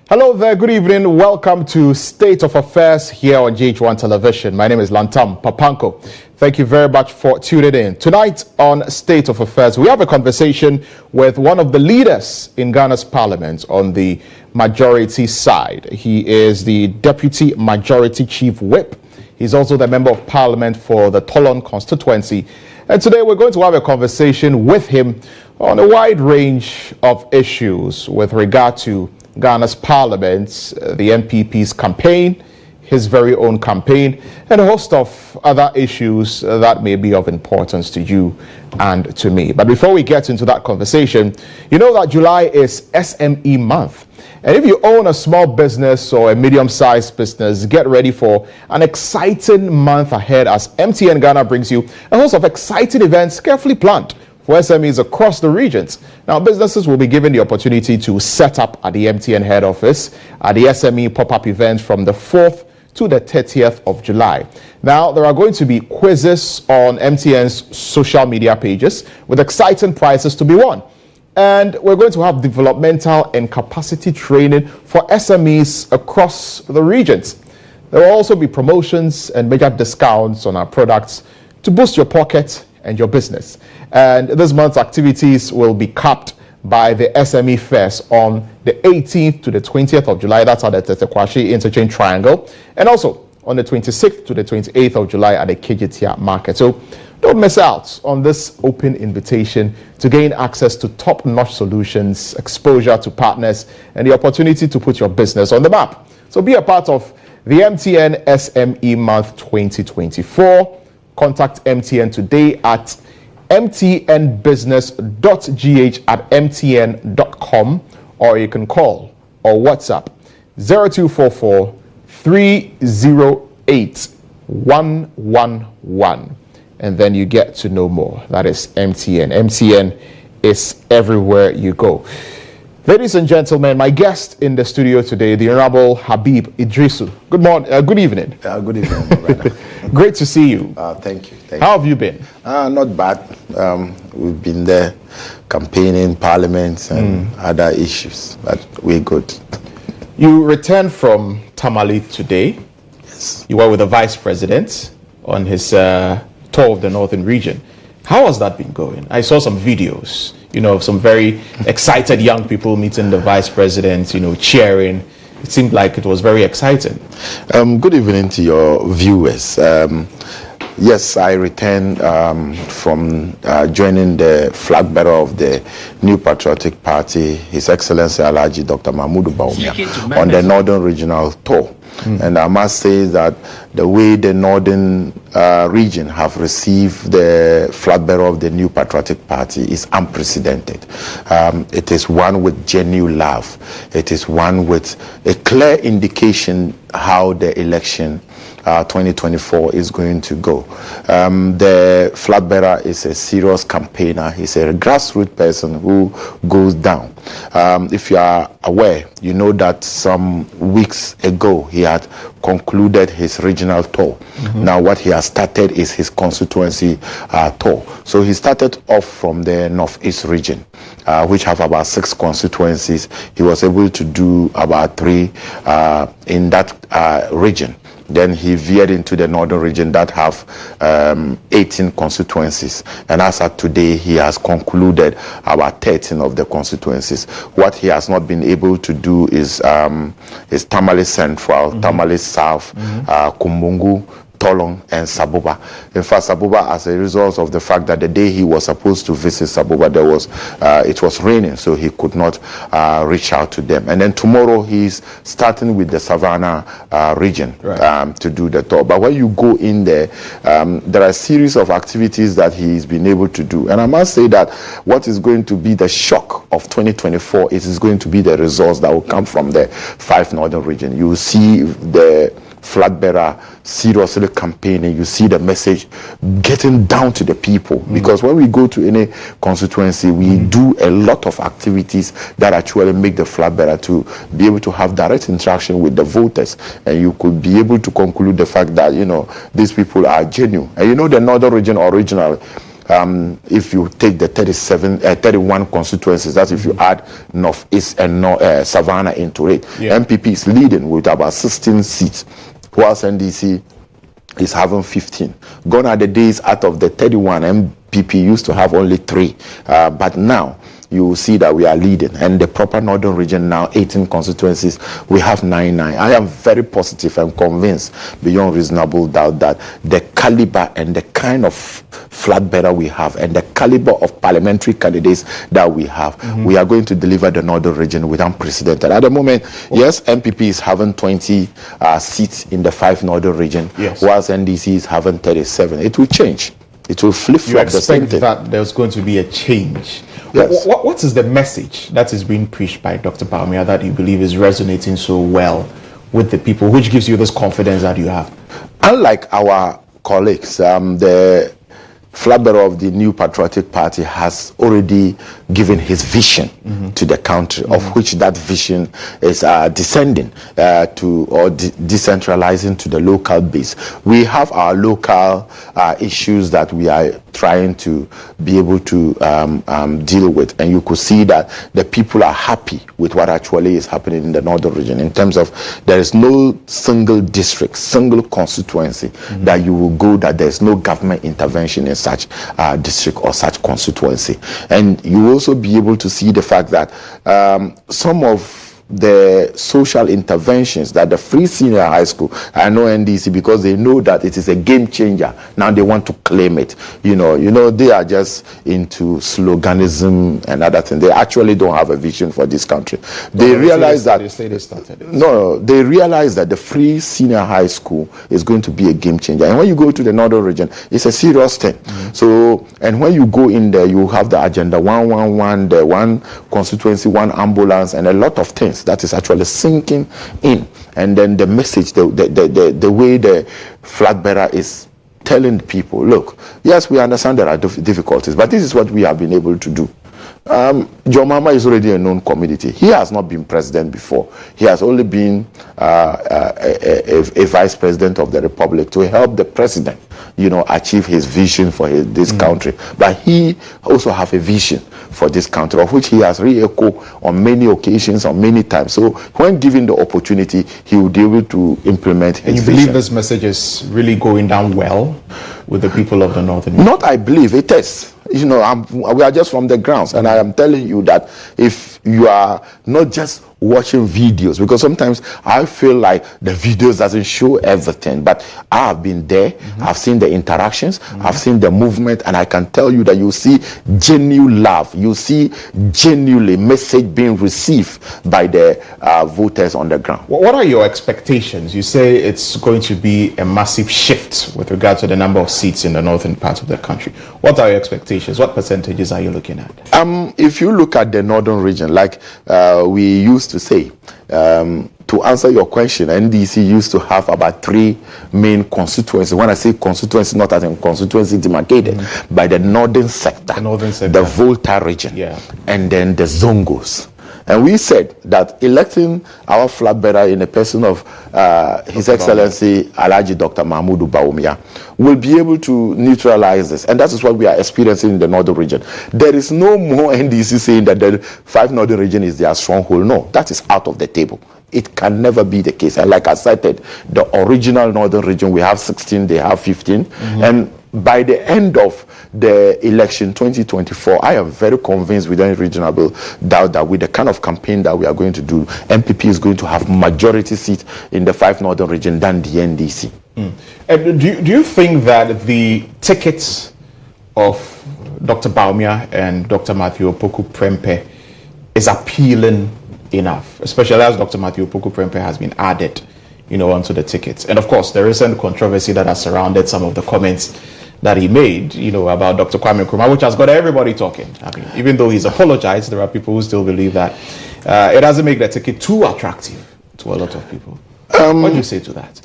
Hello there, good evening. Welcome to State of Affairs here on GHOne Television. My name is Lantam, Papanko. Thank you very much for tuning in. Tonight on State of Affairs, we have a conversation with one of the leaders in Ghana's parliament on the majority side. He is the Deputy Majority Chief Whip. He's also the Member of Parliament for the Tolon constituency. And today we're going to have a conversation with him on a wide range of issues with regard to Ghana's parliament, the NPP's campaign, his very own campaign, and a host of other issues that may be of importance to you and to me. But before we get into that conversation, you know that July is SME month. And if you own a small business or a medium-sized business, get ready for an exciting month ahead as MTN Ghana brings you a host of exciting events carefully planned for SMEs across the regions. Now, businesses will be given the opportunity to set up at the MTN head office at the SME pop-up event from the 4th to the 30th of July. Now, there are going to be quizzes on MTN's social media pages with exciting prizes to be won. And we're going to have developmental and capacity training for SMEs across the regions. There will also be promotions and major discounts on our products to boost your pocket and your business. And this month's activities will be capped by the SME Fest on the 18th to the 20th of July. That's at the Tetekwashi Interchange Triangle. And also on the 26th to the 28th of July at the Kejetia Market. So don't miss out on this open invitation to gain access to top-notch solutions, exposure to partners, and the opportunity to put your business on the map. So be a part of the MTN SME Month 2024. Contact MTN today at mtnbusiness.gh@mtn.com, or you can call or WhatsApp 0244 308 111, and then you get to know more. That is MTN. MTN is everywhere you go. Ladies and gentlemen, my guest in the studio today, the Honorable Habib Idrisu. Good morning. Good evening. Good evening, brother. Great to see you. Thank you. How have you been? Not bad. We've been there campaigning, parliaments, and other issues, but we're good. You returned from Tamale today. Yes. You were with the Vice President on his tour of the Northern region. How has that been going? I saw some videos, of some very excited young people meeting the Vice President, cheering. It seemed like it was very exciting. Good evening to your viewers. Yes, I returned from joining the flag bearer of the New Patriotic Party, His Excellency Alhaji Dr. Mahmoud Bawumia, on the Northern Regional Tour. And I must say that the way the Northern region have received the flag bearer of the New Patriotic Party is unprecedented. It is one with genuine love. It is one with a clear indication how the election 2024 is going to go. The flag bearer is a serious campaigner. He's a grassroots person who goes down. If you are aware, you know that some weeks ago he had concluded his regional tour. Now what he has started is his constituency tour. So he started off from the Northeast region, which have about 6 constituencies. He was able to do about 3 in that region. Then he veered into the northern region that have 18 constituencies. And as of today, he has concluded about 13 of the constituencies. What he has not been able to do is Tamale Central, Tamale South, Kumbungu, Tolong, and Sabuba. In fact, Sabuba, as a result of the fact that the day he was supposed to visit Sabuba, it was raining, so he could not reach out to them. And then tomorrow he's starting with the Savannah region to do the tour. But when you go in there, there are a series of activities that he's been able to do. And I must say that what is going to be the shock of 2024 is going to be the results that will come from the 5 northern regions. You will see the flag bearer seriously campaigning. You see the message getting down to the people, because when we go to any constituency, we do a lot of activities that actually make the flag bearer to be able to have direct interaction with the voters, and you could be able to conclude the fact that these people are genuine. And the northern region originally, if you take the 31 constituencies, that's if you add North East and Savannah into it, MPP is leading with about 16 seats, whilst NDC is having 15. Gone are the days out of the 31, MPP used to have only 3, but now you will see that we are leading, and the proper northern region now 18 constituencies, we have 9. I am very positive and convinced beyond reasonable doubt that the caliber and the kind of flag bearer we have and the caliber of parliamentary candidates that we have, we are going to deliver the northern region with unprecedented. At the moment, yes, MPP is having 20 seats in the 5 northern region, whilst NDC is having 37. It will change. It will flip-flop the same thing. You expect that there's going to be a change? Yes. What is the message that is being preached by Dr. Bawumia that you believe is resonating so well with the people, which gives you this confidence that you have? Unlike our colleagues, the flag bearer of the New Patriotic Party has already given his vision to the country, of which that vision is descending decentralizing to the local base. We have our local issues that we are trying to be able to deal with, and you could see that the people are happy with what actually is happening in the northern region, in terms of there is no single district, single constituency that you will go that there is no government intervention in such district or such constituency. And you will also be able to see the fact that some of the social interventions that the Free Senior High School, I know NDC, because they know that it is a game changer. Now they want to claim it. You know, they are just into sloganism and other things. They actually don't have a vision for this country. They realize that they realize that the Free Senior High School is going to be a game changer. And when you go to the northern region, it's a serious thing. So, and when you go in there, you have the agenda 111, the one constituency, one ambulance, and a lot of things that is actually sinking in. And then the message, the way the flag bearer is telling people, look, yes, we understand there are difficulties, but this is what we have been able to do. John Mahama is already a known commodity. He has not been president before. He has only been a vice president of the republic to help the president, achieve his vision for this country. But he also have a vision for this country, of which he has re-echoed on many occasions, on many times. So when given the opportunity, he will be able to implement his vision. And you believe this message is really going down well with the people of the northern region? Not I believe, it is. We are just from the grounds, and I am telling you that if you are not just watching videos, because sometimes I feel like the videos doesn't show everything, but I have been there, I've seen the interactions, I've seen the movement, and I can tell you that you see genuine love, you see genuinely message being received by the voters on the ground. What are your expectations? You say it's going to be a massive shift with regard to the number of seats in the northern part of the country. What are your expectations? What percentages are you looking at? If you look at the northern region, like we used to say, to answer your question, NDC used to have about 3 main constituencies. When I say constituency, not as in constituency demarcated, by the northern sector, the Volta region, and then the Zongos. And we said that electing our flag bearer in the person of His Excellency Alhaji Dr. Mahmoud Bawumia will be able to neutralize this. And that is what we are experiencing in the northern region. There is no more NDC saying that the 5 northern region is their stronghold. No, that is out of the table. It can never be the case. And like I cited, the original northern region, we have 16, they have 15. And by the end of the election 2024, I am very convinced without reasonable doubt that with the kind of campaign that we are going to do, MPP is going to have majority seats in the 5 northern region than the NDC. And do you think that the tickets of Dr. Bawumia and Dr. Matthew Opoku Prempeh is appealing enough, especially as Dr. Matthew Opoku Prempeh has been added, onto the tickets? And of course, the recent controversy that has surrounded some of the comments that he made, about Dr. Kwame Nkrumah, which has got everybody talking. I mean, even though he's apologized, there are people who still believe that it doesn't make the ticket too attractive to a lot of people. What do you say to that?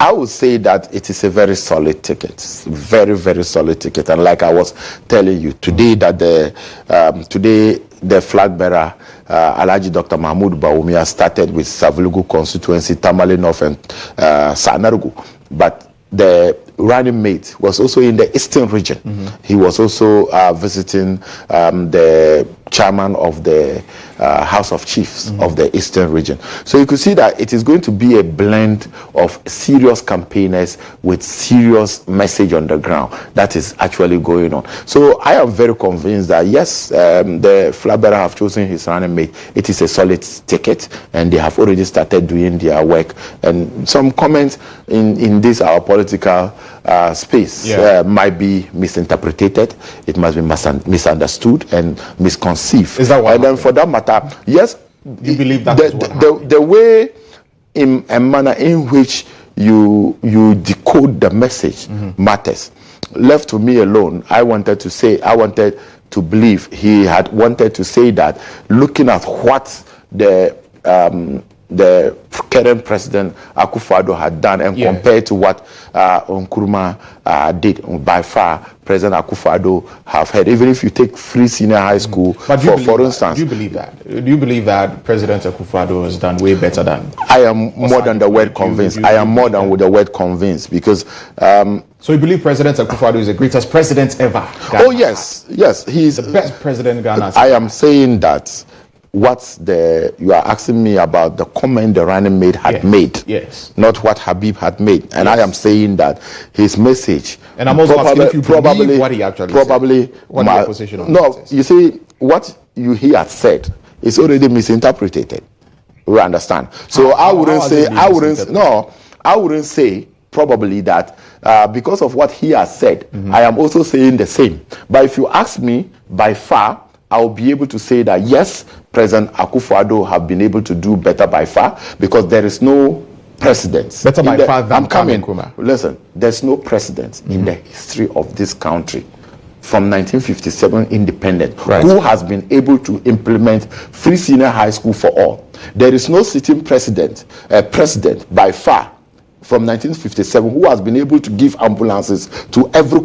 I would say that it is a very solid ticket, very, very solid ticket. And like I was telling you today, that the flag bearer, Alhaji Dr. Mahmoud Bawumia, started with Savulugu constituency, Tamale North, and Sanargu. But the running mate was also in the eastern region. He was also visiting the chairman of the House of Chiefs of the eastern region. So you could see that it is going to be a blend of serious campaigners with serious message on the ground that is actually going on. So I am very convinced that yes, the flag bearer have chosen his running mate. It is a solid ticket, and they have already started doing their work. And some comments in this our political space might be misinterpreted. It must be misunderstood and misconceived. Is that what? And then for that matter, yes, you believe that the way in a manner in which you decode the message matters. Left to me alone, I wanted to believe he had wanted to say that looking at what the current president Akufo-Addo had done and compared to what Nkrumah did, by far President Akufo-Addo have had. Even if you take free senior high school, for instance. Do you believe that? Do you believe that President Akufo-Addo has done way better than? I am more than the word convinced. I am more than with the word convinced, because so you believe President Akufo-Addo is the greatest president ever? Oh yes, he's the best president Ghana. I am saying that you are asking me about the comment the running mate had made, not what Habib had made, and I am saying that his message. And I'm also asking if you believe what he actually said. What the opposition on no, you see what he had said is already misinterpreted. You understand? So I wouldn't say probably that because of what he has said, I am also saying the same. But if you ask me, by far, I'll be able to say that yes, President Akufo-Addo have been able to do better by far, because there is no precedent. Better by far than Nkrumah. Listen, there's no precedent in the history of this country from 1957 independent who has been able to implement free senior high school for all. There is no sitting president by far from 1957 who has been able to give ambulances to every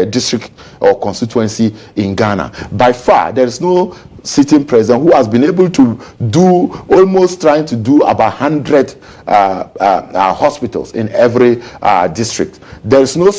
district or constituency in Ghana. By far, there is no sitting president who has been able to trying to do about 100 hospitals in every district. There's no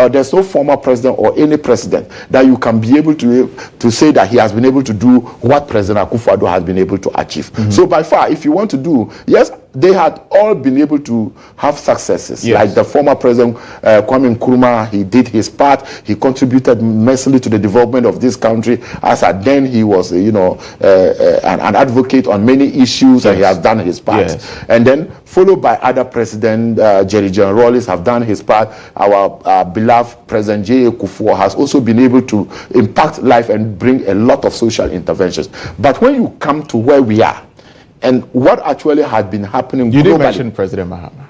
there's no former president or any president that you can be able to say that he has been able to do what President Akufo-Addo has been able to achieve. So by far, if you want to do, yes, they had all been able to have successes. Like the former president Kwame Nkrumah, he did his part. He contributed immensely to the development of this country. As at then, he was an advocate on many issues, and he has done his part. And then followed by other president, Jerry John Rawlings have done his part. Our beloved President J.A. Kufuor has also been able to impact life and bring a lot of social interventions. But when you come to where we are, and what actually had been happening globally. You didn't mention President Mahama.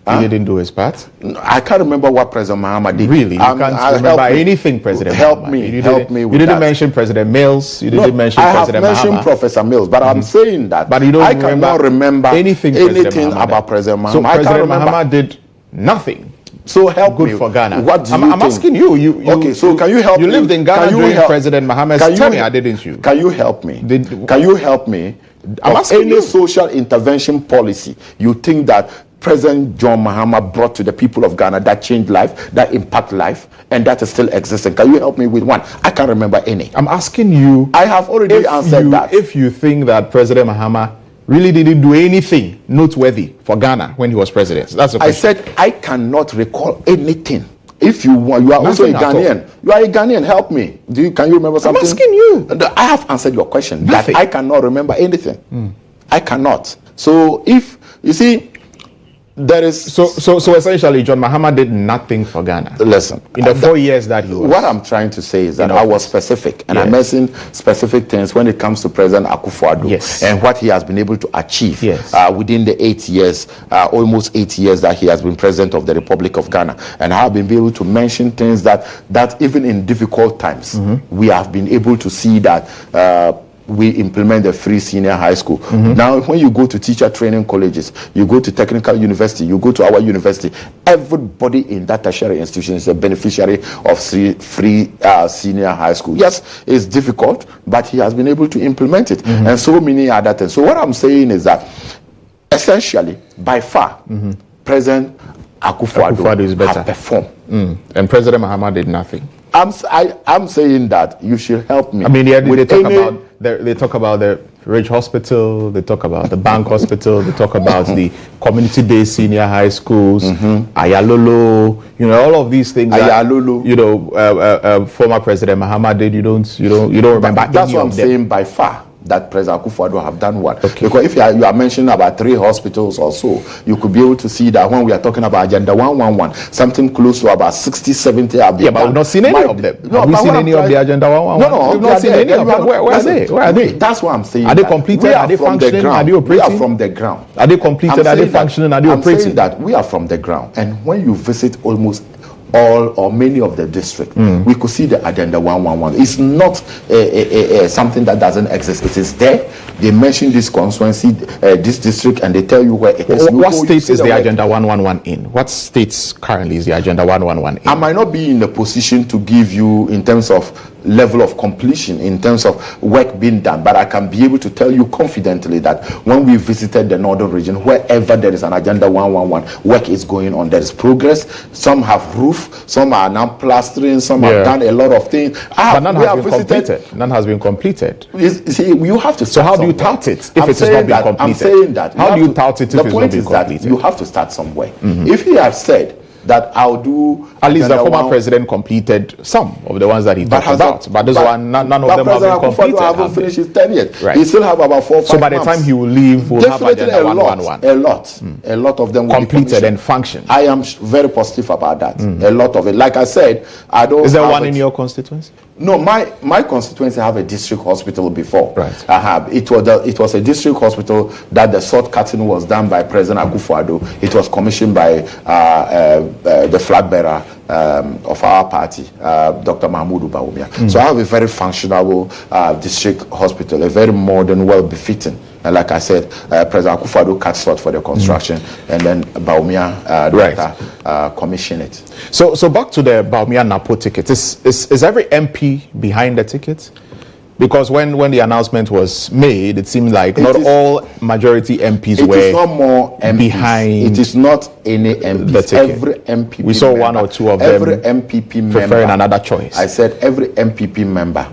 He didn't do his part? I can't remember what President Mahama did. Really? You can't remember anything President Mahama? Help me with that. You didn't mention President Mills. You didn't mention President Mahama. I have mentioned Professor Mills, but I'm saying that but you don't I cannot remember anything about President Mahama. So President Mahama did nothing. So help me. Good for Ghana. What do you think? I'm asking you. Okay, so can you help me? You lived in Ghana during President Mahama's tenure, didn't you? Can you help me? Can you help me? I'm asking any social intervention policy you think that President John Mahama brought to the people of Ghana that changed life, that impact life, and that is still existing? Can you help me with one? I can't remember any. I'm asking you. I have already answered that. If you think that President Mahama really didn't do anything noteworthy for Ghana when he was president, that's the question. I said I cannot recall anything. If you want, you are also a Ghanaian. You are a Ghanaian. Help me. Can you remember something? I'm asking you. I have answered your question. Nothing. That I cannot remember anything. I cannot. So if you see, there is so essentially, John Mahama did nothing for Ghana. Listen, in the 4 years that he was. What I'm trying to say is that I was specific, and I mentioned specific things when it comes to President Akufo-Addo and what he has been able to achieve within the 8 years, almost 8 years that he has been president of the Republic of Ghana. And I have been able to mention things that even in difficult times, we have been able to see that. We implement the free senior high school. Now, when you go to teacher training colleges, you go to technical university, you go to our university, everybody in that tertiary institution is a beneficiary of free senior high school. Yes, it's difficult, but he has been able to implement it, and so many other things. So what I'm saying is that, essentially, by far, President Akufo-Addo is better. have performed. And President Mahama did nothing. I'm saying that you should help me. I mean, yeah, they talk about the Ridge Hospital, they talk about the Bank Hospital, they talk about the community-based senior high schools, Ayalolo, all of these things. Ayalolo, former President Mahama did. You don't remember. That's what I'm saying. By far, that President Akufo-Addo have done what? Okay. Because if you are mentioning about 3 hospitals or so, you could be able to see that when we are talking about Agenda 111, something close to about 60, 70 have been but we've not seen any of them. Have we seen any of the Agenda 111? No, we've not seen any of them. Where are they? Where are they? That's what I'm saying. Are they completed? Are they functioning? Are they operating? We are from the ground. Are they completed? Are they functioning? Are they operating? I'm saying that we are from the ground. And when you visit almost all or many of the districts, we could see the Agenda 111. It's not something that doesn't exist. It is there. They mention this constituency, this district, and they tell you where it is. What states is the Agenda 111 in? What states currently is the Agenda 111 in? I might not be in a position to give you in terms of level of completion, in terms of work being done, but I can be able to tell you confidently that when we visited the northern region, wherever there is an Agenda 111, work is going on. There is progress. Some have roof, some are now plastering, some have done a lot of things. But none has been completed. None has been completed. See, you have to start. So how do you tout it if it has not been completed? I'm saying that. How do you tout it if it's not been completed? You have to start somewhere. If he had said that I'll do, at least the former president completed some of the ones that he talked about, but this one, none of them have been completed. Haven't finished his 10 yet. Right. He still have about 4 or 5 So by the time he will leave, we'll have Agenda 111. A lot of them will completed and function. I am very positive about that. A lot of it. Like I said, I don't. Is there one in your constituency? No, my constituency have a district hospital before. Right. I have. It was a district hospital that the sword cutting was done by President Akufo-Addo. It was commissioned by the flag bearer of our party, Dr. Mahmoud Bawumia. So I have a very functional district hospital, a very modern, well-befitting. And like I said, President Akufo-Addo cut short for the construction, and then Bawumia commissioned it. So back to the Bawumia Napo ticket. Is every MP behind the ticket? Because when the announcement was made, it seemed like not all majority MPs were. It is not more MPs behind. It is not any MPs. The ticket. Every MPP. We saw member, 1 or 2 of them. Every MPP member preferring another choice. I said every MPP member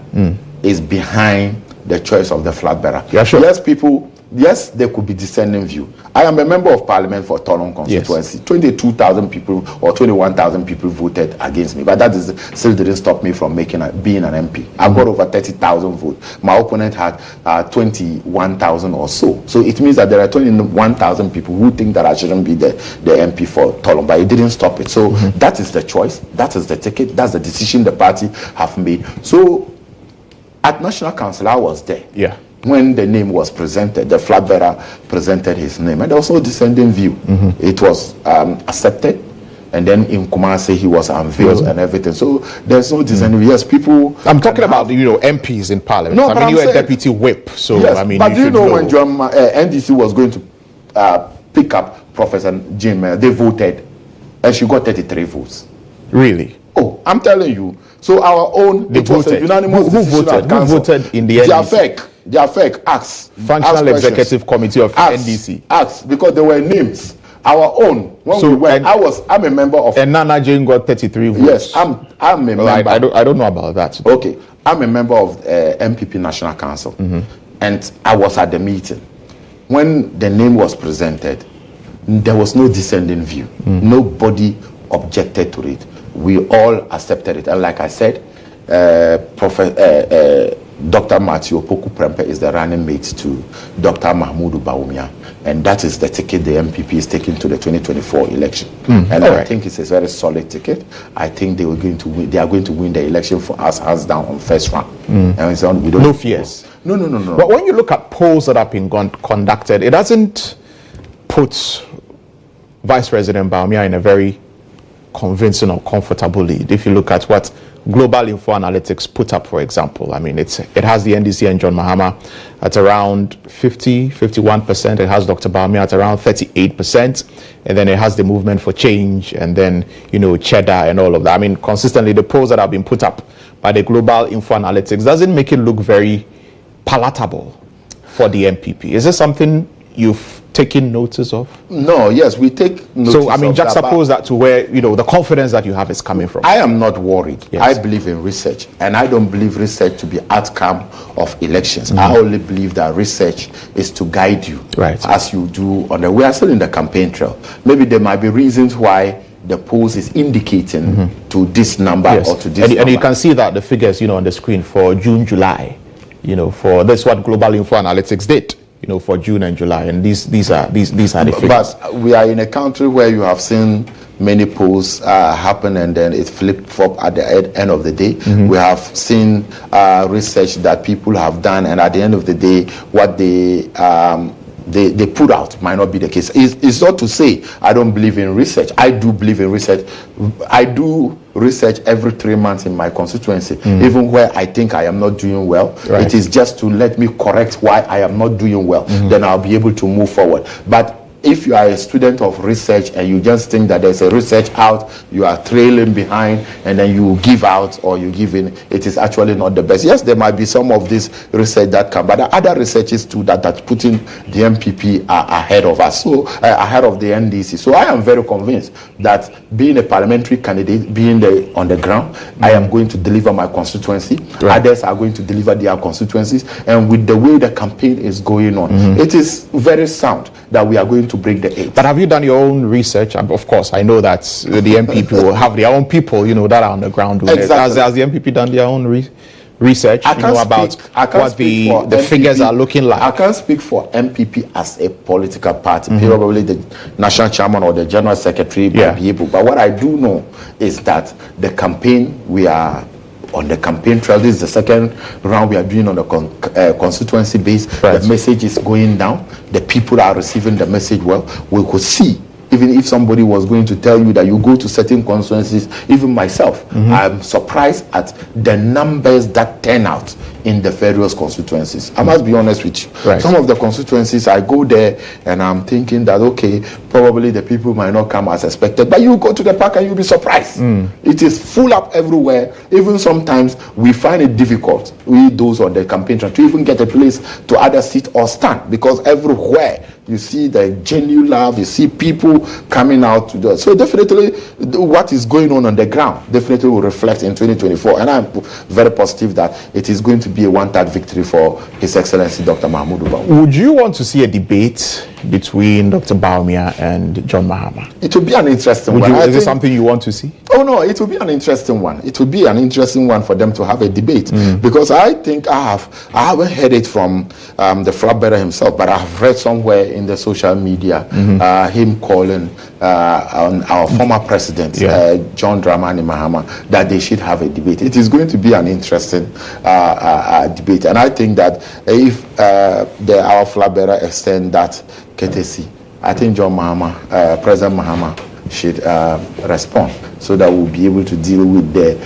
is behind the choice of the flag bearer. Yeah, sure. Yes, there could be dissenting view. I am a member of parliament for Tolon constituency. Yes. 22,000 people or 21,000 people voted against me, but that still didn't stop me from being an MP. I got over 30,000 votes. My opponent had 21,000 or so. So it means that there are 21,000 people who think that I shouldn't be the MP for Tolon, but it didn't stop it. So that is the choice. That is the ticket. That's the decision the party have made. So at National Council, I was there. Yeah. When the name was presented, the flag bearer presented his name, and also dissenting view. It was accepted, and then in Kumasi he was unveiled and everything. So there's no dissenting view. Yes, people. I'm talking about MPs in Parliament. No, I mean, you're a deputy whip, so yes, I mean. But you know when NDC was going to pick up Professor Jane Mayer, they voted, and she got 33 votes. Really? Oh, I'm telling you. So our own. They voted. Was a unanimous Who voted? Who voted in the NDC? They are fake. Ask. Functional Executive Committee of NDC. Ask, because there were names. Our own. When we went, I'm a member of. And Nana Jane got 33 votes. Yes, I'm a member. I don't know about that. Okay, I'm a member of MPP National Council, and I was at the meeting when the name was presented. There was no dissenting view. Nobody objected to it. We all accepted it, and like I said, Dr. Matthew Opoku Prempe is the running mate to Dr. Mahmoud Bawumia, and that is the ticket the MPP is taking to the 2024 election. And I think it's a very solid ticket. I think they are going to win the election for us, hands down, on first round. And so we don't. No fears. No. But when you look at polls that have been conducted, it doesn't put Vice President Bawumia in a very convincing or comfortable lead. If you look at what Global Info Analytics put up, for example, I mean, it has the NDC and John Mahama at around 51%. It has Dr. Bawumia at around 38%. And then it has the Movement for Change, and then, Cheddar and all of that. I mean, consistently, the polls that have been put up by the Global Info Analytics doesn't make it look very palatable for the MPP. Is this something you've taking notice of? No, yes, we take notice. So, I mean, juxtapose that to where, the confidence that you have is coming from. I am not worried. Yes. I believe in research, and I don't believe research to be outcome of elections. I only believe that research is to guide you, right, as you do on the. We are still in the campaign trail. Maybe there might be reasons why the polls is indicating to this number or to this number. And you can see that the figures, on the screen for June, July, for this what Global Info Analytics did. For June and July, and these are the figures. But we are in a country where you have seen many polls happen, and then it flipped up at the end of the day. We have seen research that people have done, and at the end of the day, what they put out might not be the case. It's not to say I don't believe in research. I do believe in research. I do research every 3 months in my constituency, even where I think I am not doing well. Right. It is just to let me correct why I am not doing well. Then I'll be able to move forward. But if you are a student of research and you just think that there's a research out, you are trailing behind, and then you give out or you give in, it is actually not the best. Yes, there might be some of this research that come, but there are other researches too that are putting the MPP ahead of us, so ahead of the NDC. So I am very convinced that being a parliamentary candidate, being on the ground, I am going to deliver my constituency. Right. Others are going to deliver their constituencies, and with the way the campaign is going on, it is very sound that we are going to break the 8. But have you done your own research? Of course, I know that the MPP will have their own people, that are on the ground. Exactly. Has the MPP done their own research about what the figures are looking like? I can't speak for MPP as a political party. Probably the national chairman or the general secretary might be able. But what I do know is that the campaign, we are on the campaign trail. This is the second round we are doing on the constituency base. Right. The message is going down. The people are receiving the message well. We could see, even if somebody was going to tell you that you go to certain constituencies, even myself, I'm surprised at the numbers that turn out in the various constituencies. I must be honest with you. Right. Some of the constituencies, I go there and I'm thinking that, okay, probably the people might not come as expected, but you go to the park and you'll be surprised. It is full up everywhere. Even sometimes we find it difficult, we those on the campaign trail, to even get a place to either sit or stand, because everywhere you see the genuine love, you see people coming out to do it. So definitely what is going on the ground definitely will reflect in 2024, and I'm very positive that it is going to be a one-third victory for His Excellency Dr. Mahmoud Bawumia. Would you want to see a debate between Dr. Bawumia and John Mahama? It will be an interesting one. Is it something you want to see? Oh no, it will be an interesting one. It will be an interesting one for them to have a debate, because I think I haven't heard it from the flag bearer himself, but I have read somewhere in the social media him calling on our former president, John Dramani Mahama, that they should have a debate. It is going to be an interesting debate, and I think that if our flag bearer extend that courtesy, I think John Mahama, President Mahama, should respond, so that we'll be able to deal with the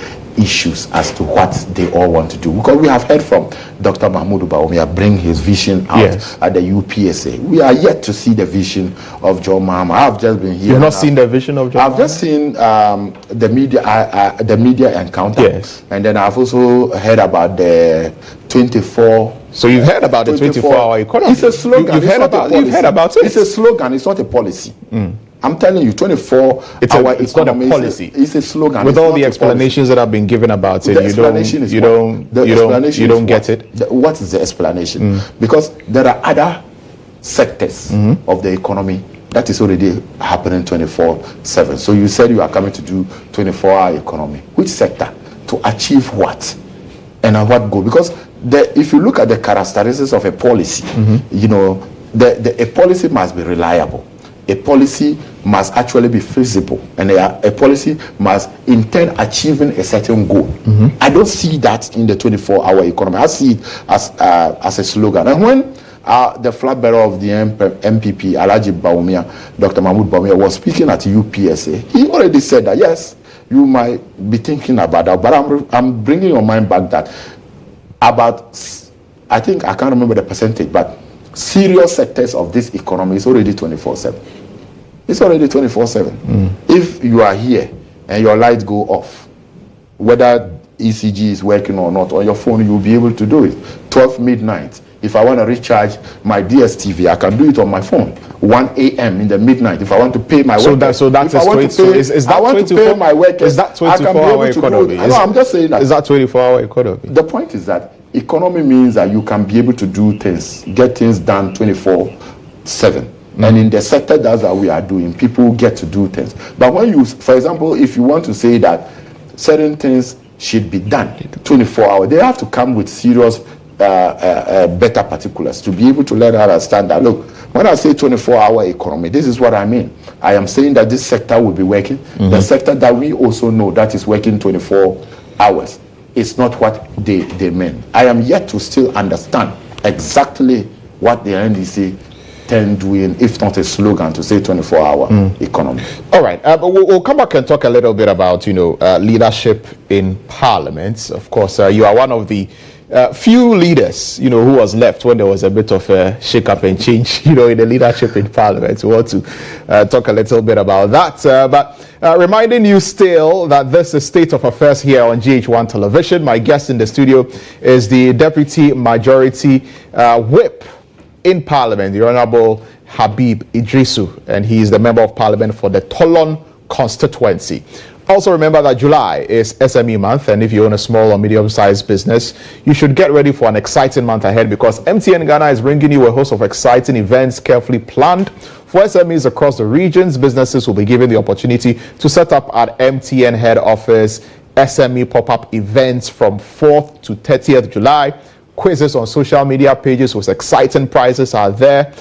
issues as to what they all want to do. Because we have heard from Dr. Mahmoud Bawumia bring his vision out at the UPSA. We are yet to see the vision of John Mahama. I've just been here. You've not seen the vision of John Mahama? I've just seen the media encounter. Yes. And then I've also heard about the 24. So you've heard about the 24-hour economy? It's a slogan. You've heard about it? It's a slogan. It's not a policy. I'm telling you, 24-hour economy. It's not a policy. It's a slogan. With all the explanations that have been given about it, you don't get it. What is the explanation? Because there are other sectors of the economy that is already happening 24/7. So you said you are coming to do 24-hour economy. Which sector? To achieve what? And what goal? Because if you look at the characteristics of a policy, a policy must be reliable. A policy must actually be feasible, and a policy must intend achieving a certain goal. I don't see that in the 24-hour economy. I see it as a slogan. And when the flag bearer of the MPP, Alhaji Bawumia, Dr. Mahmoud Bawumia, was speaking at UPSA, he already said that, yes, you might be thinking about that, but I'm bringing your mind back that I think, I can't remember the percentage, but serious sectors of this economy is already 24/7. It's already 24/7. If you are here and your lights go off, whether ECG is working or not, on your phone, you'll be able to do it. 12 midnight, If I want to recharge my DSTV, I can do it on my phone. 1 a.m. in the midnight. If I want to pay my workers, so that's if I want to pay, is that I want 24, to pay my workers, is that 24-hour economy? No, I'm just saying that. Is that 24-hour economy? The point is that economy means that you can be able to do things, get things done 24/7. And in the sector that we are doing, people get to do things. But when you, for example, if you want to say that certain things should be done 24 hours, they have to come with serious better particulars to be able to let us understand that, look, when I say 24-hour economy, this is what I mean. I am saying that this sector will be working. The sector that we also know that is working 24 hours is not what they mean. I am yet to still understand exactly what the NDC doing, if not a slogan, to say 24-hour economy. All right, but we'll come back and talk a little bit about, leadership in Parliament. Of course, you are one of the few leaders, who was left when there was a bit of a shake-up and change, in the leadership in Parliament. We want to talk a little bit about that. But reminding you still that this is State of Affairs here on GHOne Television. My guest in the studio is the Deputy Majority Whip in Parliament, the Honorable Habib Idrisu, and he is the Member of Parliament for the Tolon constituency. Also remember that July is SME month, and if you own a small or medium-sized business, you should get ready for an exciting month ahead, because MTN Ghana is bringing you a host of exciting events carefully planned for SMEs across the regions. Businesses will be given the opportunity to set up at MTN head office SME pop-up events from 4th to 30th July. Quizzes on social media pages with exciting prizes are there.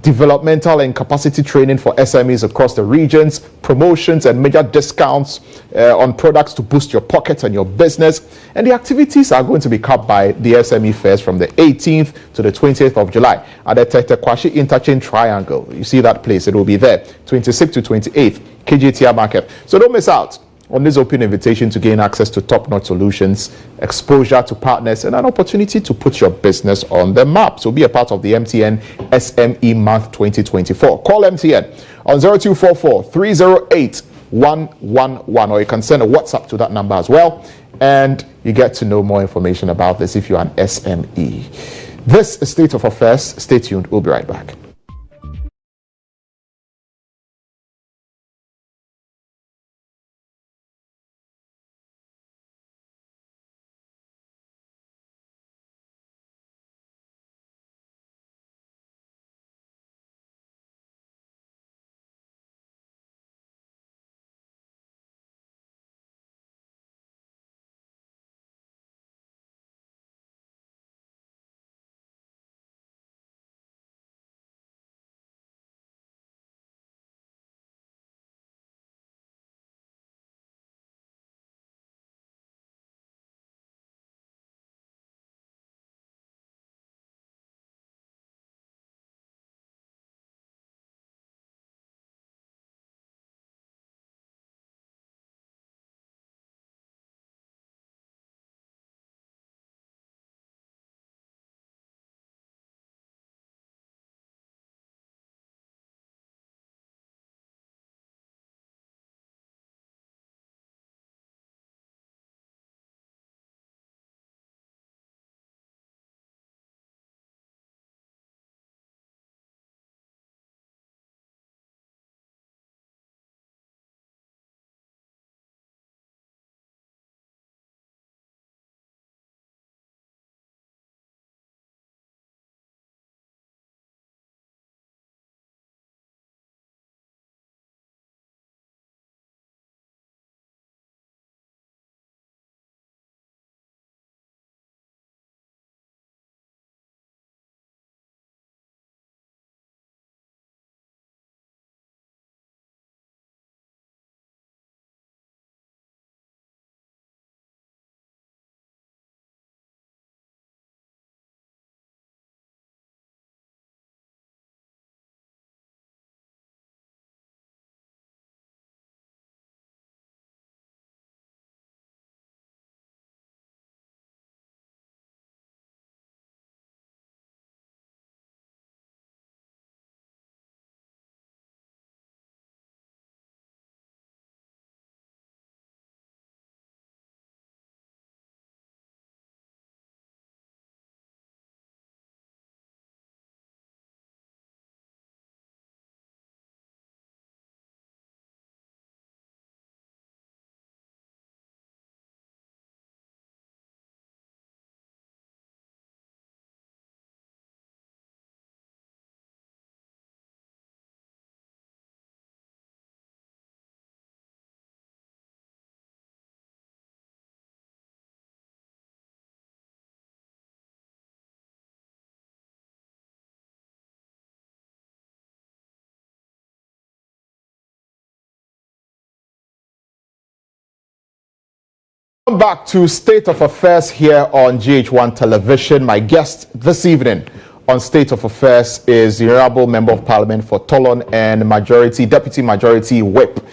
Developmental and capacity training for SMEs across the regions, promotions and major discounts on products to boost your pockets and your business. And the activities are going to be capped by the SME fairs from the 18th to the 20th of July at the Tetekwashi Interchange Triangle. You see that place, it will be there, 26th to 28th, KJTR Market. So don't miss out on this open invitation to gain access to top-notch solutions, exposure to partners, and an opportunity to put your business on the map. So be a part of the MTN SME Month 2024. Call MTN on 0244 308 111, or you can send a WhatsApp to that number as well, and you get to know more information about this if you're an SME. This is State of Affairs. Stay tuned. We'll be right back. Welcome back to State of Affairs here on GHOne Television. My guest this evening on State of Affairs is the Honourable Member of Parliament for Tolon and Deputy Majority Whip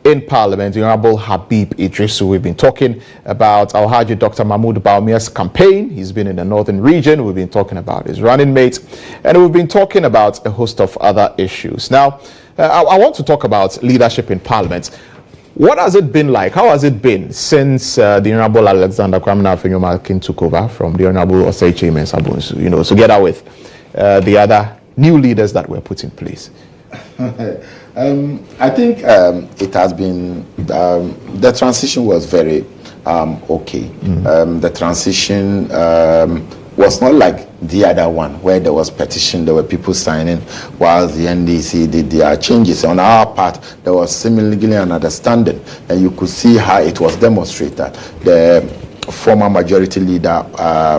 in Parliament, the Honourable Habib Idrisu. We've been talking about Alhaji Dr. Mahmoud Bawumia's campaign. He's been in the northern region. We've been talking about his running mate, and we've been talking about a host of other issues. Now, I want to talk about leadership in Parliament. What has it been like? How has it been since the Honourable Alexander Kwamina Afenyomarkin took over from the Honourable Osei Mensah-Bonsu, together with the other new leaders that were put in place? I think it has been, the transition was very okay. The transition was not like the other one where there was petition, there were people signing, while the NDC did their changes. On our part, there was similarly an understanding, and you could see how it was demonstrated. The former majority leader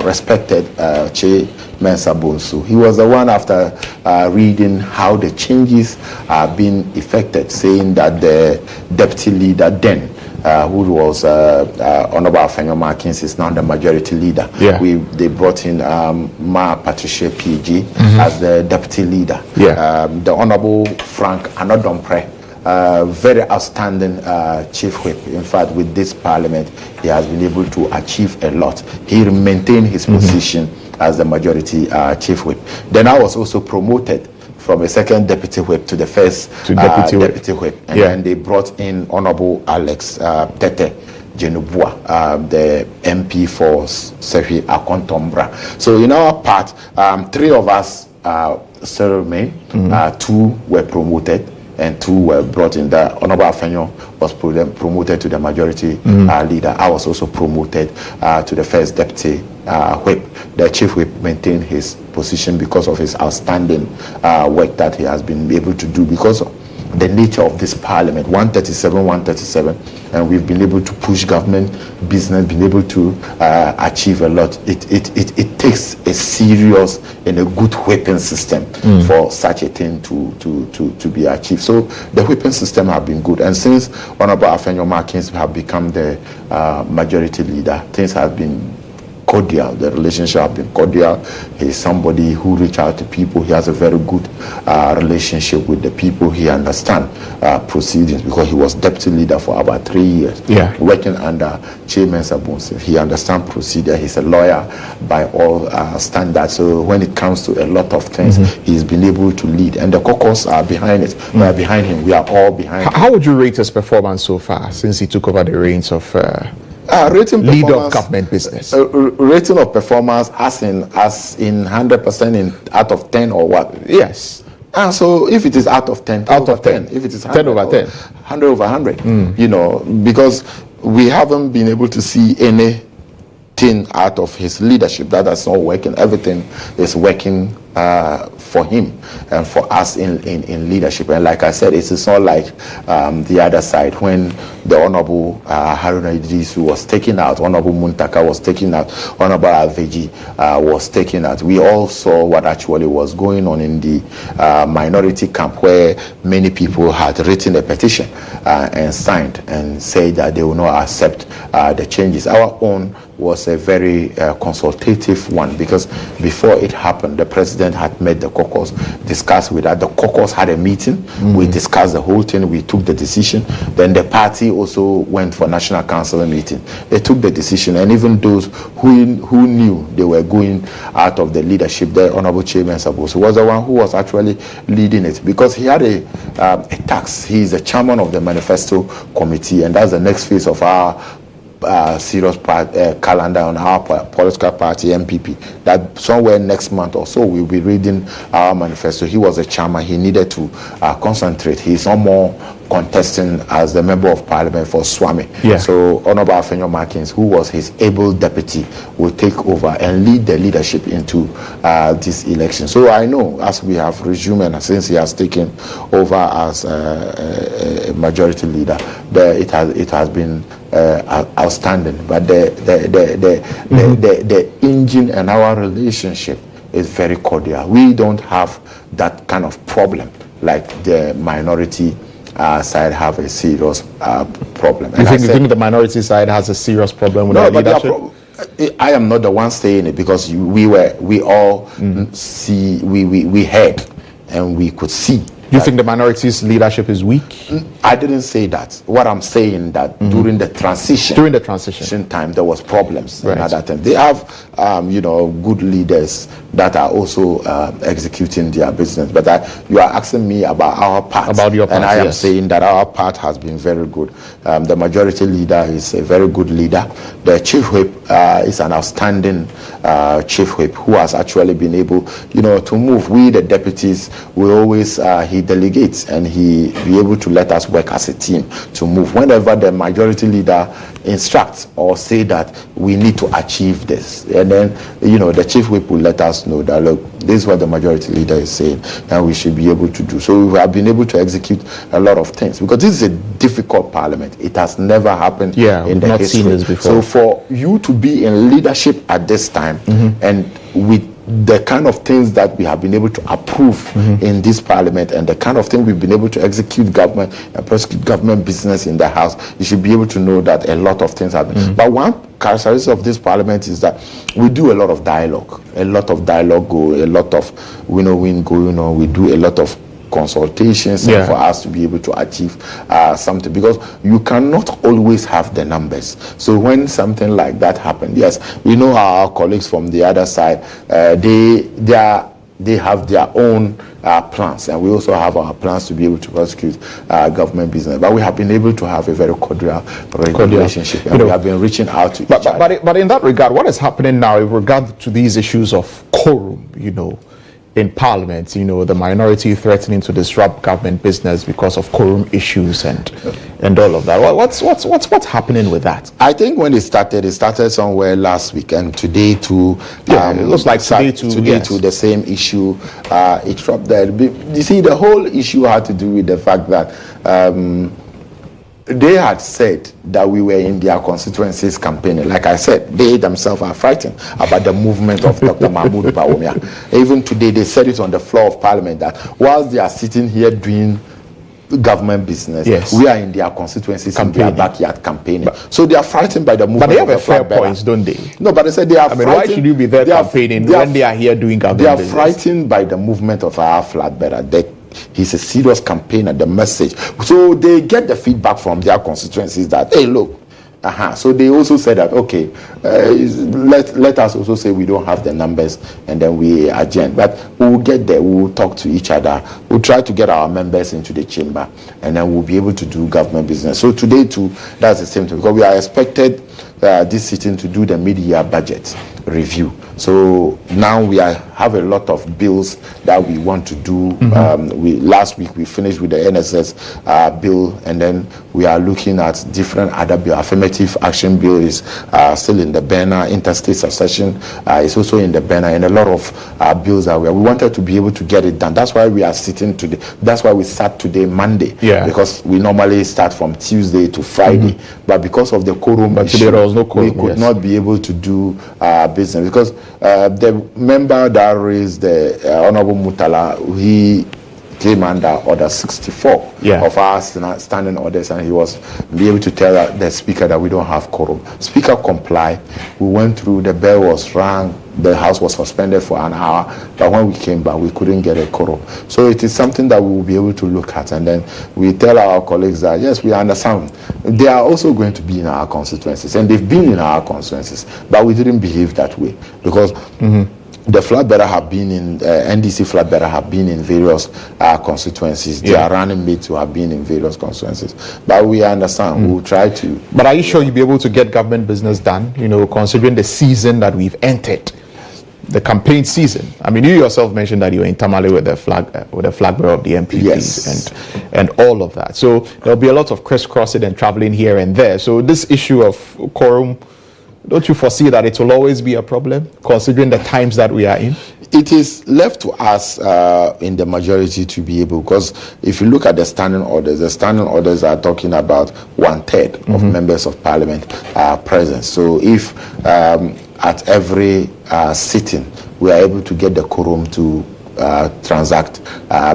respected Che Mensah-Bonsu. He was the one, after reading how the changes are being effected, saying that the deputy leader then, who was Honorable Afenyomarkin, is now the majority leader. Yeah. They brought in Ma Patricia PG as the deputy leader. Yeah. The Honorable Frank Anodompre, very outstanding chief whip. In fact, with this parliament, he has been able to achieve a lot. He maintained his position as the majority chief whip. Then I was also promoted from a second deputy whip to the first deputy whip. And then they brought in Honorable Alex Tete Jenubua, the MP for Sehi Akontombra. So in our part, 3 of us still remain. 2 were promoted and 2 were brought in. The Honorable Afenyo was promoted to the majority leader. I was also promoted to the first deputy whip. The chief whip maintained his position because of his outstanding work that he has been able to do, because of the nature of this parliament, 137, and we've been able to push government business, been able to achieve a lot. It takes a serious and a good whipping system for such a thing to be achieved. So the whipping system have been good, and since Honorable Afenyomarkin have become the majority leader, things have been cordial. The relationship has been cordial. He's somebody who reaches out to people. He has a very good relationship with the people. He understands proceedings, because he was deputy leader for about 3 years, working under Che Mensah-Bonsu. He understands procedure. He's a lawyer by all standards. So when it comes to a lot of things, he's been able to lead, and the caucus are behind it. We are behind him. We are all behind him. How would you rate his performance so far since he took over the reins of leader of government business? Rating of performance as in 100% out of 10 or what? Yes. So if it is out of 10, out of 10. If it is 10 over 10, 100 over 100. Because we haven't been able to see anything out of his leadership that is not working. Everything is working for him and for us in leadership. And like I said, it is not like the other side, when the Honorable Haruna Idrisu was taken out, Honorable Muntaka was taken out, Honorable Aveji was taken out. We all saw what actually was going on in the minority camp, where many people had written a petition and signed and said that they will not accept the changes. Our own was a very consultative one, because before it happened, the president had met the caucus, discussed with that. The caucus had a meeting. We discussed the whole thing. We took the decision. Then the party also went for National Council meeting. They took the decision, and even those who knew they were going out of the leadership, the Honorable Che Mensah-Bonsu was the one who was actually leading it, because he had a task. He is the chairman of the manifesto committee, and that's the next phase of our serious calendar on our political party, MPP, that somewhere next month or so we'll be reading our manifesto. He was a chairman. He needed to concentrate. He's no more contesting as the member of parliament for Swami. So Honorable Afenyomarkin, who was his able deputy, will take over and lead the leadership into this election. So I know, as we have resumed, and since he has taken over as a majority leader, it has been outstanding. But the engine and our relationship is very cordial. We don't have that kind of problem like the minority side have a serious problem. You think the minority side has a serious problem with their leadership? I am not the one saying it, because we all see, we heard and we could see. You think the minority's leadership is weak? I didn't say that. What I'm saying that during the transition time, there was problems. Right. And at that time, they have good leaders that are also executing their business. But you are asking me about our part. About your part, and I am saying that our part has been very good. The majority leader is a very good leader. The chief whip is an outstanding chief whip who has actually been able, to move. We, the deputies, we always he delegates, and he be able to let us work as a team to move. Whenever the majority leader instructs or say that we need to achieve this, and then the chief whip will let us know that, look, this is what the majority leader is saying, and we should be able to do. So we have been able to execute a lot of things, because this is a difficult parliament. It has never happened in the history. Seen this before. So for you to be in leadership at this time, and with the kind of things that we have been able to approve in this parliament, and the kind of thing we've been able to execute government and prosecute government business in the house, you should be able to know that a lot of things happen. But one characteristic of this parliament is that we do a lot of dialogue. A lot of dialogue a lot of win going on. We do a lot of consultations for us to be able to achieve something, because you cannot always have the numbers. So when something like that happens, yes, we know our colleagues from the other side, they have their own plans, and we also have our plans to be able to prosecute government business. But we have been able to have a very cordial relationship, and we have been reaching out to each other. But in that regard, what is happening now in regard to these issues of quorum, in Parliament, the minority threatening to disrupt government business because of quorum issues and all of that. What's happening with that? I think when it started somewhere last week, and today too. It looks like today too. The same issue. It dropped there. You see, the whole issue had to do with the fact that they had said that we were in their constituencies campaigning. Like I said, they themselves are frightened about the movement of Dr. Mahmoud Bawumia. Even today, they said it on the floor of Parliament that whilst they are sitting here doing government business, we are in their constituencies, in their backyard campaigning. So they are frightened by the movement. But they have a fair point, don't they? No, but they said they are frightened. Why should you be there campaigning when they are here doing government business? They are frightened by the movement of our flag bearer. He's a serious campaigner, the message. So they get the feedback from their constituencies that, hey, look, so they also said that, okay, let us also say we don't have the numbers, and then we adjourn. But we will get there. We will talk to each other. We'll try to get our members into the chamber, and then we'll be able to do government business. So today too, that's the same thing, because we are expected this sitting to do the mid-year budget review. So now we have a lot of bills that we want to do. Last week we finished with the NSS bill, and then we are looking at different other bills. Affirmative action bill is still in the burner. Interstate succession is also in the burner, and a lot of bills that we wanted to be able to get it done. That's why we are sitting today. That's why we start today, Monday, because we normally start from Tuesday to Friday. But because of the quorum issue, we could not be able to do business, because the member that raised the Honorable Mutala, he came under Order 64 of our standing orders, and he was be able to tell the Speaker that we don't have quorum. Speaker complied. We went through, the bell was rang, the House was suspended for an hour, but when we came back, we couldn't get a quorum. So it is something that we will be able to look at, and then we tell our colleagues that, yes, we understand. They are also going to be in our constituencies, and they've been in our constituencies, but we didn't behave that way, because the flag bearer have been in NDC flag bearer have been in various constituencies. They are running mates who have been in various constituencies. But we understand. We will try to. But are you sure you'll be able to get government business done? Considering the season that we've entered, the campaign season. I mean, you yourself mentioned that you were in Tamale with the flag bearer of the MPPs and all of that. So there'll be a lot of crisscrossing and traveling here and there. So this issue of quorum, don't you foresee that it will always be a problem, considering the times that we are in? It is left to us in the majority to be able, because if you look at the standing orders are talking about 1/3 of members of Parliament present. So if at every sitting we are able to get the quorum to transact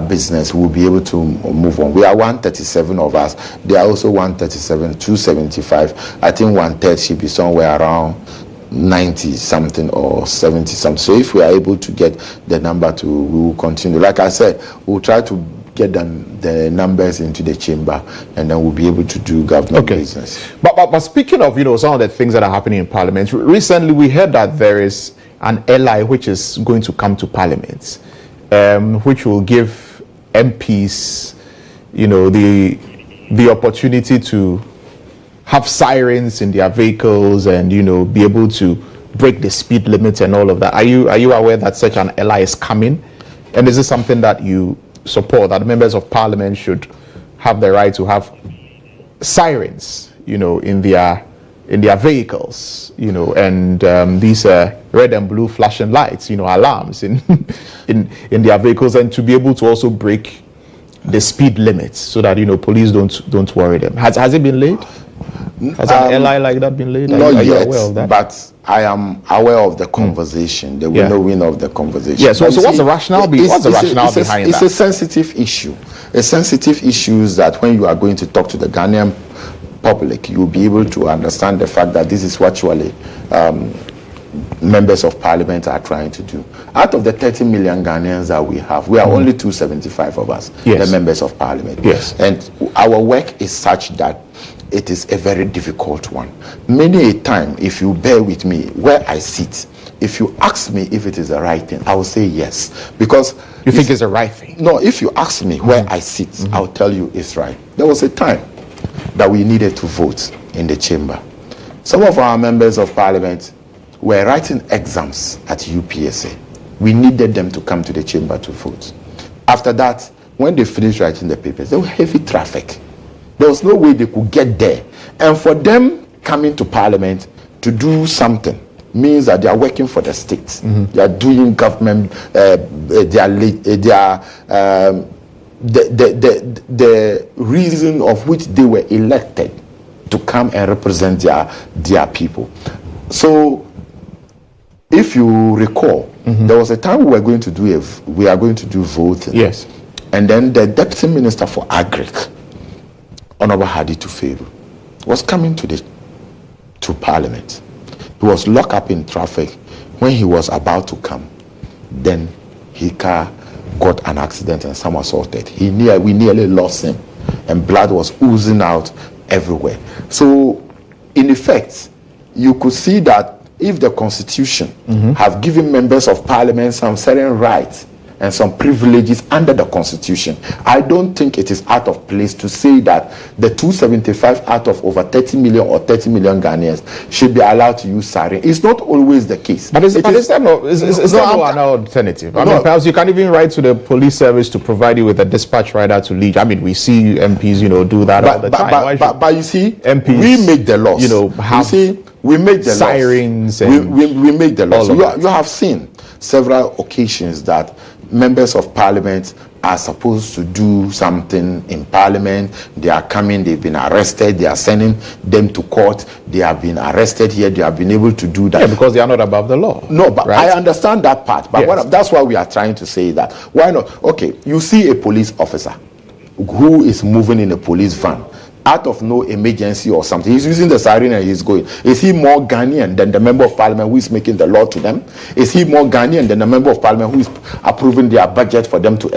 business, we'll be able to move on. We are 137 of us. There are also 137, 275. I think 1/3 should be somewhere around 90 something or 70 something. So if we are able to get the number we will continue. Like I said, we'll try to get the numbers into the chamber, and then we'll be able to do government business. But speaking of, some of the things that are happening in Parliament, recently we heard that there is an LI which is going to come to Parliament, which will give MPs, the opportunity to have sirens in their vehicles and, be able to break the speed limit and all of that. Are you aware that such an LI is coming? And is this something that you support, that members of Parliament should have the right to have sirens, in their vehicles, and these red and blue flashing lights, alarms in their vehicles, and to be able to also break the speed limits so that police don't worry them. Has it been laid? Has an LI like that been laid? Not yet, aware of that? But I am aware of the conversation, the winnowing of the conversation. Yeah, so what's the rationale behind that? It's a sensitive issue. A sensitive issue is that when you are going to talk to the Ghanaian public, you will be able to understand the fact that this is what actually members of Parliament are trying to do. Out of the 30 million Ghanaians that we have, we are only 275 of us, the members of Parliament. Yes. And our work is such that it is a very difficult one. Many a time, if you bear with me, where I sit, if you ask me if it is the right thing, I will say yes. Because you think it's the right thing? No, if you ask me where I sit, I'll tell you it's right. There was a time that we needed to vote in the chamber. Some of our members of Parliament were writing exams at UPSA. We needed them to come to the chamber to vote. After that, when they finished writing the papers, there was heavy traffic. There was no way they could get there. And for them coming to Parliament to do something means that they are working for the state. They are doing government, the reason of which they were elected to come and represent their people. So if you recall, there was a time we are going to do voting. Yes. And then the Deputy Minister for Agric, Honorable Hadi Tuferu, was coming to Parliament. He was locked up in traffic when he was about to come. Then his car got an accident and someone assaulted. We nearly lost him, and blood was oozing out everywhere. So, in effect, you could see that if the Constitution have given members of Parliament some certain rights and some privileges under the Constitution, I don't think it is out of place to say that the 275 out of over 30 million or 30 million Ghanaians should be allowed to use siren. It's not always the case. But is there no an alternative? I mean, perhaps you can even write to the police service to provide you with a dispatch rider to lead. I mean, we see MPs, do that all the time. But you see, MPs, we make the laws. We make the sirens laws. We make the laws. You have seen several occasions that members of Parliament are supposed to do something in Parliament. They are coming, they've been arrested, they are sending them to court, they have been arrested here, they have been able to do that. Yeah, because they are not above the law. No, but right? I understand that part. But that's why we are trying to say that. Why not? Okay, you see a police officer who is moving in a police van out of no emergency or something. He's using the siren and he's going. Is he more Ghanaian than the member of Parliament who is making the law to them? Is he more Ghanaian than the member of Parliament who is approving their budget for them to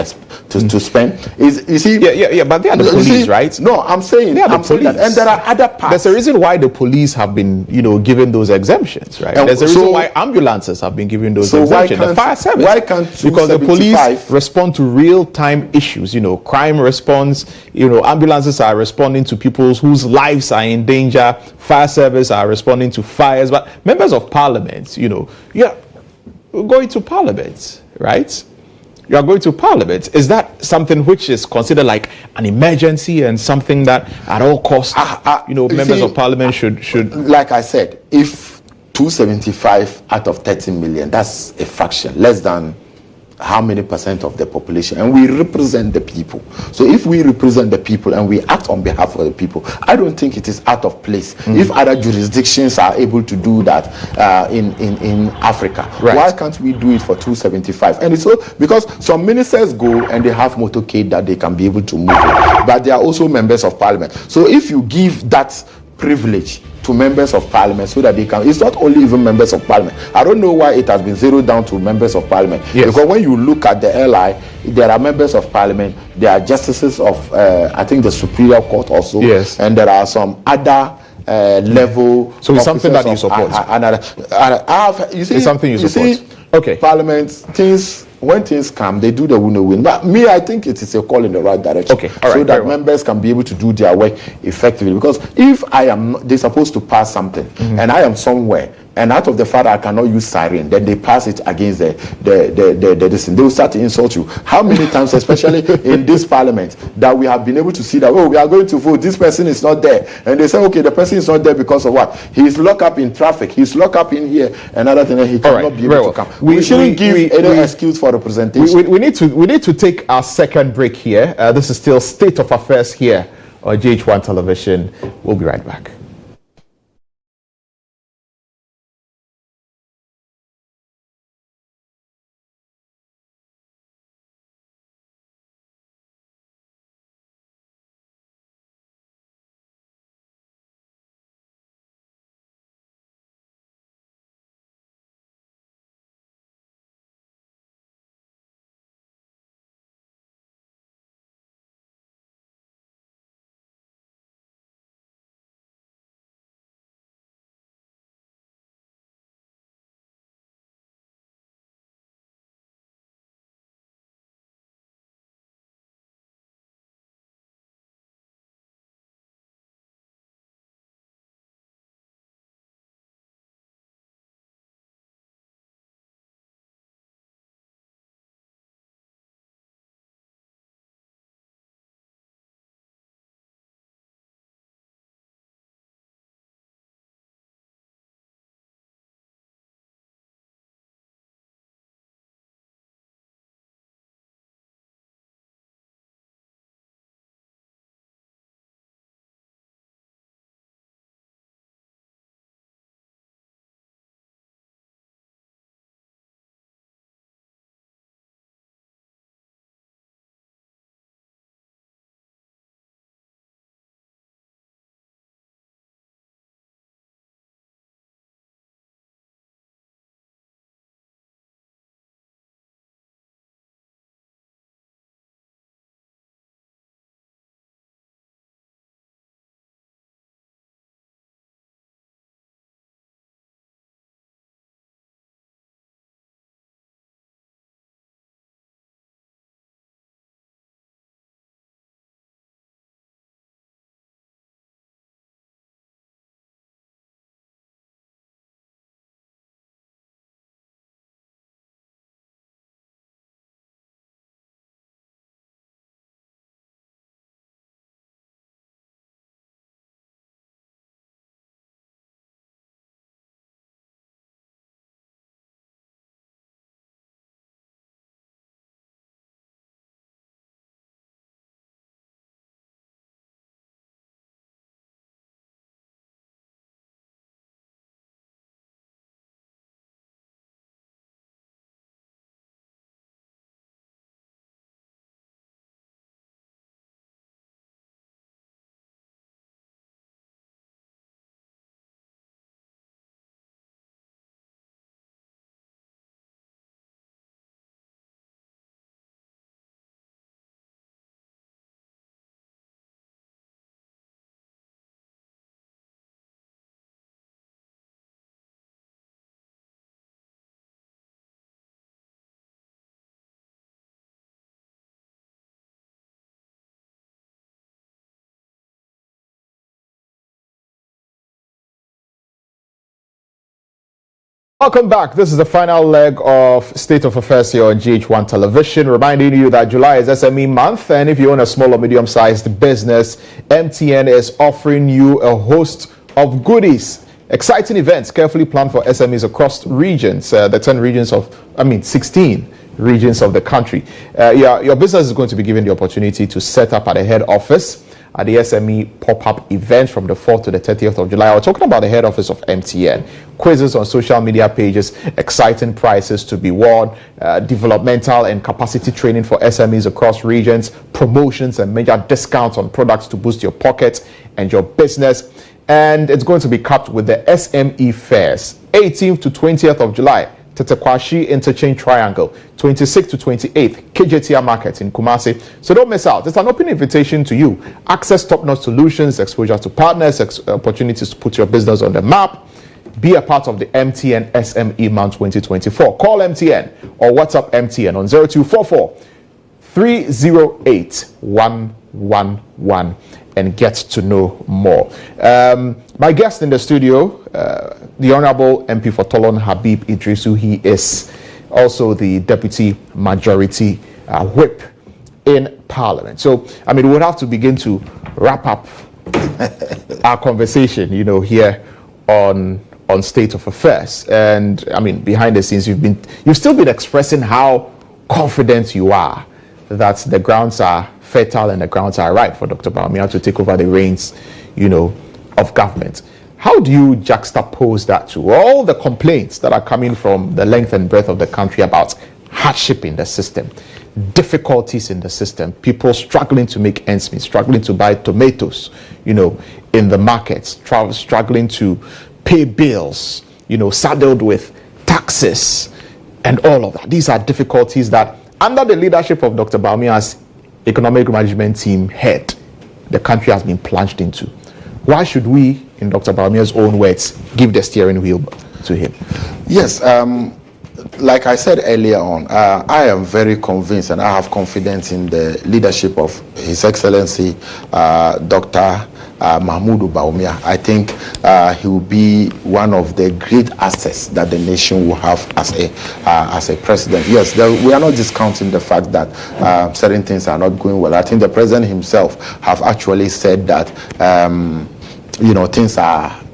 spend? Yeah, but they are the police, right? No, I'm saying that, and there are other parts. There's a reason why the police have been, given those exemptions, right? And there's a reason why ambulances have been given those exemptions. The fire service, why can't because the police respond to real-time issues, crime response. Ambulances are responding to people whose lives are in danger. Fire service are responding to fires. But members of Parliament, you're going to Parliament, right? You are going to Parliament. Is that something which is considered like an emergency and something that at all costs, members of Parliament should? Like I said, if 275 out of 30 million, that's a fraction, less than how many percent of the population, and we represent the people. So if we represent the people and we act on behalf of the people, I don't think it is out of place if other jurisdictions are able to do that in Africa. Right. Why can't we do it for 275? And it's so because some ministers go and they have motorcade that they can be able to move it, but they are also members of parliament. So if you give that privilege to members of parliament so that they can, it's not only even members of parliament. I don't know why it has been zeroed down to members of parliament. Yes. Because when you look at the LI, there are members of parliament, there are justices of I think the Superior Court also, yes, and there are some other level. So it's something that you support. You see, it's something you support. Okay. Parliament, things, when things come, they do the win. But me, I think it is a call in the right direction. Okay. All right. So that members can be able to do their work effectively. Because if they're supposed to pass something, and I am somewhere, and out of the fact I cannot use siren, then they pass it against this thing. They will start to insult you. How many times, especially in this parliament, that we have been able to see that, oh, we are going to vote, this person is not there. And they say, okay, the person is not there because of what? He's locked up in traffic, he's locked up in here, and other thing, he cannot be able to come. We shouldn't give any excuse for representation. We need to take our second break here. This is still State of Affairs here on GHOne Television. We'll be right back. Welcome back. This is the final leg of State of Affairs here on GHOne Television, reminding you that July is SME month, and if you own a small or medium-sized business, MTN is offering you a host of goodies. Exciting events carefully planned for SMEs across regions, the 16 regions of the country. Your business is going to be given the opportunity to set up at the head office at the SME pop-up event from the 4th to the 30th of July. We're talking about the head office of MTN. Quizzes on social media pages, exciting prizes to be won, developmental and capacity training for SMEs across regions, promotions and major discounts on products to boost your pockets and your business. And it's going to be capped with the SME fairs, 18th to 20th of July. Tetekwashi Interchange Triangle, 26th to 28th, KJTR Market in Kumasi. So don't miss out. It's an open invitation to you. Access top-notch solutions, exposure to partners, opportunities to put your business on the map. Be a part of the MTN SME Month 2024. Call MTN or WhatsApp MTN on 0244 308 111 and get to know more. My guest in the studio, the Honorable MP for Tolon Habib Idrisu. He is also the Deputy Majority Whip in Parliament. So, I mean, we'll have to begin to wrap up our conversation, here on State of Affairs. And I mean, behind the scenes, you've still been expressing how confident you are that the grounds are fertile and the grounds are ripe for Dr. Bawumia to take over the reins, of government. How do you juxtapose that to all the complaints that are coming from the length and breadth of the country about hardship in the system, difficulties in the system, people struggling to make ends meet, struggling to buy tomatoes, in the markets, struggling to pay bills, saddled with taxes and all of that? These are difficulties that, under the leadership of Dr. Bawumia's economic management team head, the country has been plunged into. Why should we, in Dr. Bawumia's own words, give the steering wheel to him? Yes, like I said earlier on, I am very convinced and I have confidence in the leadership of His Excellency Dr. Mahmoud Bawumia. I think he will be one of the great assets that the nation will have as a president. Yes, we are not discounting the fact that certain things are not going well. I think the president himself have actually said that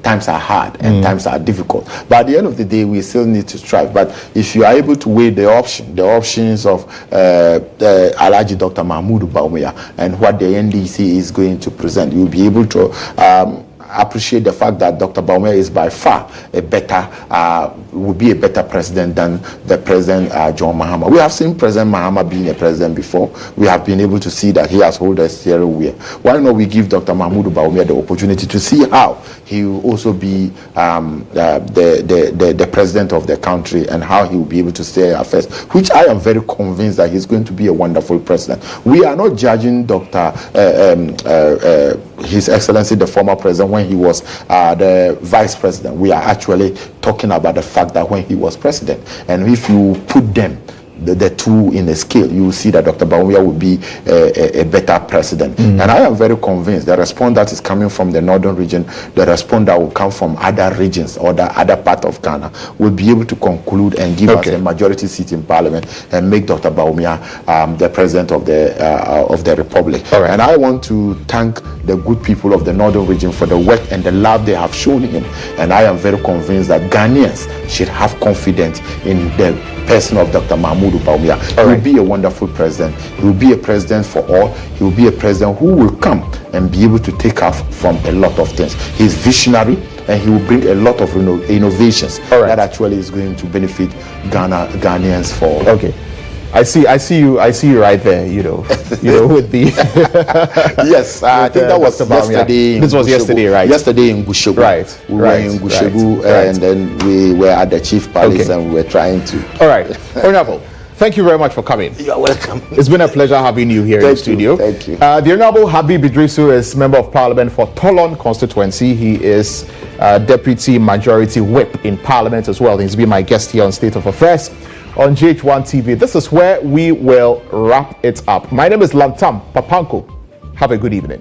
times are hard and times are difficult. But at the end of the day, we still need to strive. But if you are able to weigh the options of Alhaji Dr. Mahmoud Bawumia and what the NDC is going to present, you'll be able to appreciate the fact that Dr. Bawumia is by far will be a better president than the President John Mahama. We have seen President Mahama being a president before. We have been able to see that he has held a steering wheel. Why not we give Dr. Mahmoud Bawumia the opportunity to see how he will also be the president of the country and how he will be able to stay affairs, which I am very convinced that he's going to be a wonderful president. We are not judging His Excellency the former president when he was the vice president. We are actually talking about the fact that when he was president, and if you put them, the two in a scale, you will see that Dr. Bawumia will be a better president. And I am very convinced the response that is coming from the northern region, the response that will come from other regions or the other part of Ghana will be able to conclude and give us a majority seat in parliament and make Dr. Bawumia the president of the republic. Right. And I want to thank the good people of the northern region for the work and the love they have shown him. And I am very convinced that Ghanaians should have confidence in the person of Dr. Mahmoud Bawumia. He will be a wonderful president. He will be a president for all. He will be a president who will come and be able to take off from a lot of things. He's visionary and he will bring a lot of innovations that actually is going to benefit Ghanaians for. Okay. I see you right there, with the yes, I think that was yesterday. This was yesterday, right? Yesterday in Gushegu. Right. We were in Gushegu and then we were at the Chief Palace and we were trying to. All right. Honorable, thank you very much for coming. You're welcome. It's been a pleasure having you here in the studio. Thank you. The Honorable Habib Idrisu is Member of Parliament for Tolon constituency. He is Deputy Majority Whip in Parliament as well. He's been my guest here on State of Affairs on GHOne TV. This is where we will wrap it up. My name is Lantam Papanko. Have a good evening.